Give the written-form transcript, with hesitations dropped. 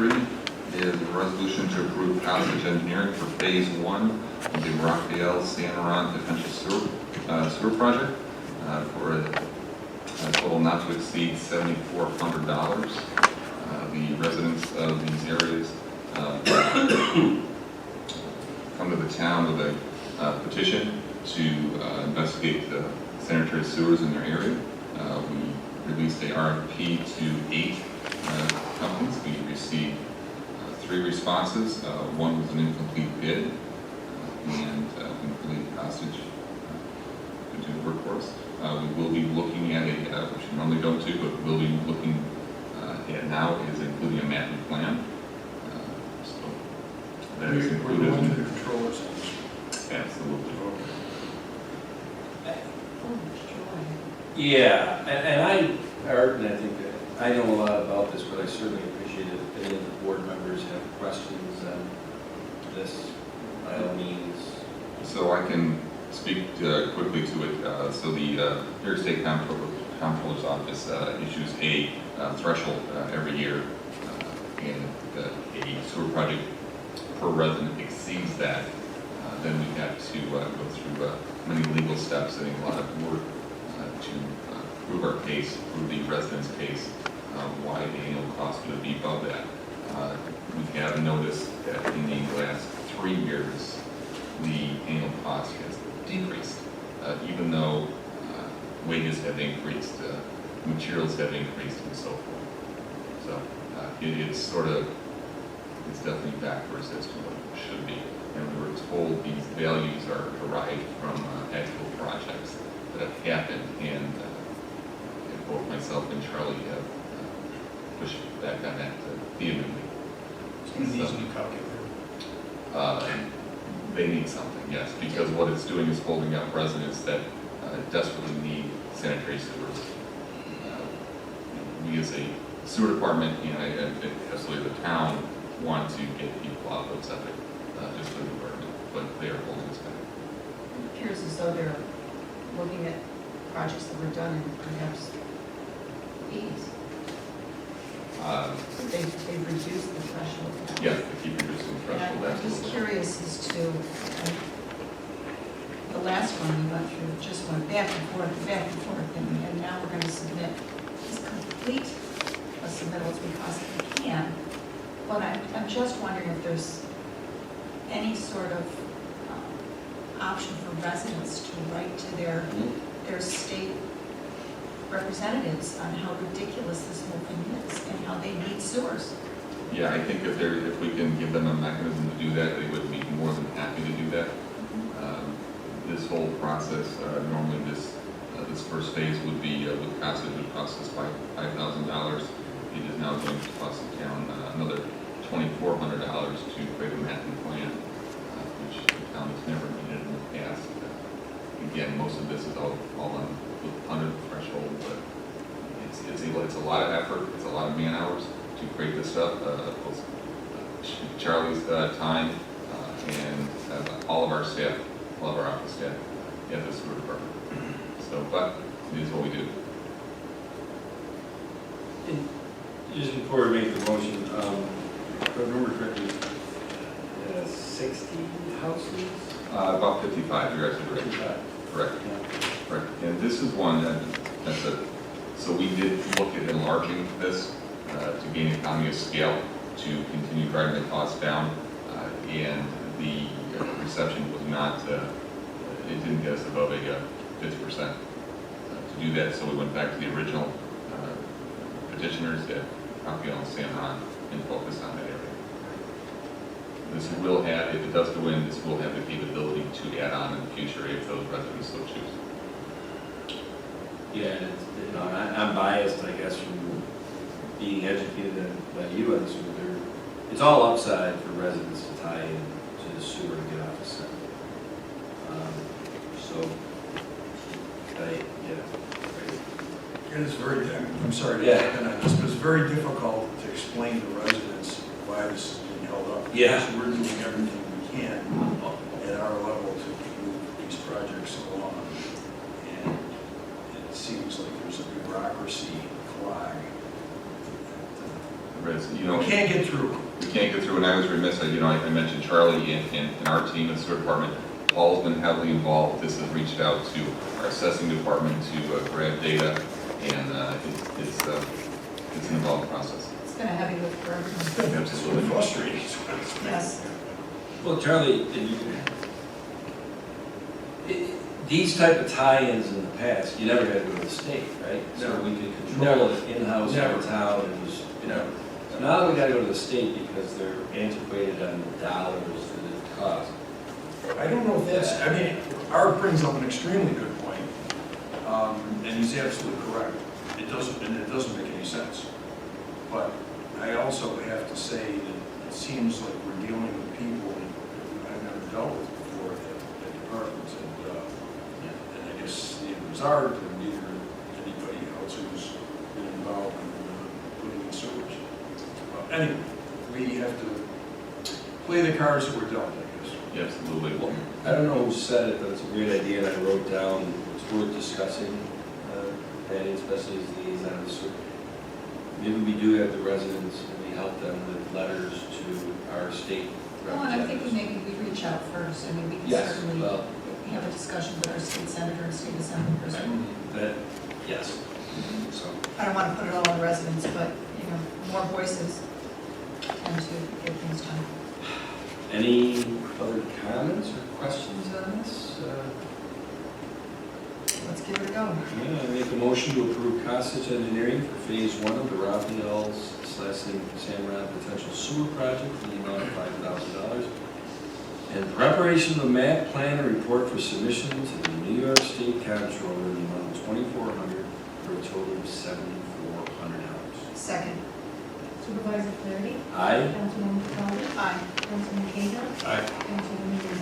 3 is a resolution to approve passage engineering for Phase 1 of the Raphael San Juan potential sewer project for a total not to exceed $7,400. The residents of these areas come to the town with a petition to investigate the sanitary sewers in their area. We released a RFP to 8 companies. We received 3 responses. One was an incomplete bid, and we believe Passage could do the work for us. We will be looking at which we normally don't do, but we'll be looking at now is including a mapping plan. So that is included in the controllers. Absolutely. Yeah, and Art, and I think that I know a lot about this, but I certainly appreciate it if any of the board members have questions on this, by all means. So I can speak quickly to it. So the New York State Comptroller's Office issues a threshold every year, and a sewer project per resident exceeds that, then we have to go through many legal steps and a lot of work to prove our case, prove the resident's case, why the annual cost would be above that. We have noticed that in the last 3 years, the annual cost has decreased, even though wages have increased, materials have increased, and so forth. So it's definitely backwards as to what it should be. And we were told these values are derived from actual projects that have happened, and both myself and Charlie have pushed back on that vehemently. These new calculator. They need something, yes, because what it's doing is holding up residents that desperately need sanitary sewers. We as a sewer department, and absolutely the town, want to get people out of septic just for the environment, but they are holding us back. It appears as though they're looking at projects that were done in perhaps the 80s. They've reduced the threshold. Yeah, they keep reducing the threshold. And I'm just curious as to, the last one we went through, just went back and forth, and now we're going to submit as complete a submittal as we possibly can. But I'm just wondering if there's any sort of option for residents to write to their state representatives on how ridiculous this whole thing is and how they need sewers. Yeah, I think if we can give them a mechanism to do that, they would be more than happy to do that. This whole process, normally this first phase would be with Passage would cost us $5,000. It is now going to cost the town another $2,400 to create a mapping plan, which the town has never needed in the past. Again, most of this is all under the threshold, but it's a lot of effort, it's a lot of man hours to create this stuff. Charlie's time and all of our staff, all of our office staff at the sewer department. So, but it is what we do. Just before we make the motion, if I remember correctly, 60 houses? About 55, you're absolutely right. 55. Correct. Yeah. Correct. And this is one so we did look at enlarging this to gain economy of scale, to continue driving the costs down, and the reception was not, it didn't get us above a 50% to do that, so we went back to the original petitioners at Raphael and San Juan and focused on that area. This will have, if it does go in, this will have the capability to add on in the future if those residents so choose. Yeah, I'm biased, I guess, from being educated by you on sewer. It's all upside for residents to tie in to the sewer to get off the center. And it's very, I'm sorry to Yeah. depend on this, but it's very difficult to explain to residents why this is being held up. Yeah. So we're doing everything we can at our level to move these projects along. And it seems like there's a bureaucracy clog that You know, We can't get through. we can't get through, and I was remiss, I mentioned Charlie and our team in the sewer department. Paul's been heavily involved. This has reached out to our assessing department to grab data, and it's an involved process. It's been a heavy lift for everyone. It's really frustrating. Yes. Well, Charlie, these type of tie-ins in the past, you never had to go to the state, right? So No. we could control it in-house in Never. the town and just, So now we gotta go to the state because they're antiquated on dollars that it costs. I don't know if that's, I mean, Art brings up an extremely good point, and he's absolutely correct. It doesn't make any sense. But I also have to say that it seems like we're dealing with people that I've never dealt with before at departments, and I guess neither was Art, and neither anybody else who's been involved in putting in sewers. Anyway, we have to play the cards that we're dealt, I guess. Yeah, absolutely. Well, I don't know who said it, but it's a great idea, and I wrote down, it's worth discussing, Patty, especially as liaison. So maybe we do have the residents, and we help them with letters to our state Well, and I think representatives. maybe we reach out first. I mean, we can Yes, certainly well, have a discussion with our state senator and state assembly person. that, yes. So, I don't want to put it all on the residents, but, you know, more voices tend to get things done. any other comments or questions on this? Let's give it a go. Yeah, I make a motion to approve Costage Engineering for Phase 1 of the Raphael's/Samrod potential sewer project in the amount of $5,000. And preparation of a map plan and report for submission to the New York State Comptroller in the amount of $2,400 for a total of $7,400. Second. Supervisor Flaherty? Aye. Councilwoman Capali? Aye. Councilman Cahill? Aye. Councilwoman Wood?